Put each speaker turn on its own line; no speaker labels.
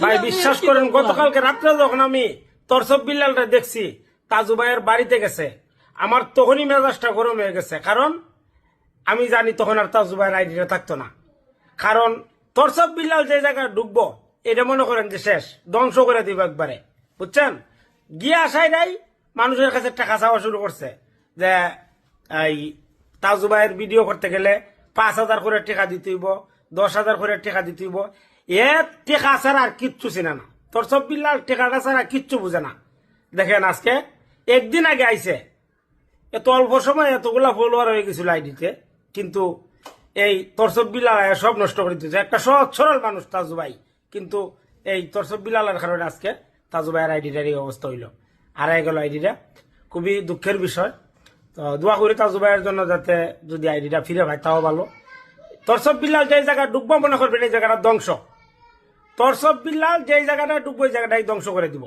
ভাই বিশ্বাস করেন গতকালকে রাত্রে যখন আমি তরসব বিল্লালটা দেখছি তাজু ভাইয়ের বাড়িতে গেছে, আমার তখনই মেজাজটা গরম হয়ে গেছে। কারণ আমি জানি তখন আর তাজু ভাইয়ের আইডিটা থাকতো না। কারণ তরসব বিল্লাল যে জায়গায় ঢুকবো এটা মনে করেন যে শেষ, ধ্বংস করে দিব একবারে, বুঝছেন। গিয়ে আসাই নাই মানুষের কাছে টাকা চাওয়া শুরু করছে যে এই তাজু ভাইয়ের ভিডিও করতে গেলে 5,000 করে টাকা দিতে হইব, 10,000 করে টাকা দিতে হইব। এ টেকা ছাড়া আর কিচ্ছু চিনে না, তরসব বিল্লাল টেকাটা ছাড়া কিচ্ছু বুঝে না। দেখেন আজকে একদিন আগে আইছে, এত অল্প সময় এতগুলা ফলোয়ার হয়ে গেছিল আইডিতে, কিন্তু এই তরসব বিল্লাল সব নষ্ট করে দিতেছে। একটা সহজ সরল মানুষ তাজু ভাই, কিন্তু এই তরসব বিল্লালের কারণে আজকে তাজু ভাইয়ের আইডিটার এই অবস্থা হইল, হারাই গেল আইডিটা। খুবই দুঃখের বিষয়। তো দোয়া করি তাজু ভাইয়ের জন্য, যাতে যদি আইডিটা ফিরে পায় তাও ভালো। তরসব বিল্লাল যে জায়গা ডুববো মনে করবেন এই জায়গাটা ধ্বংস। তরসব বিল্লাল যে জায়গাটা ডুববো এই জায়গাটাই ধ্বংস করে দিব।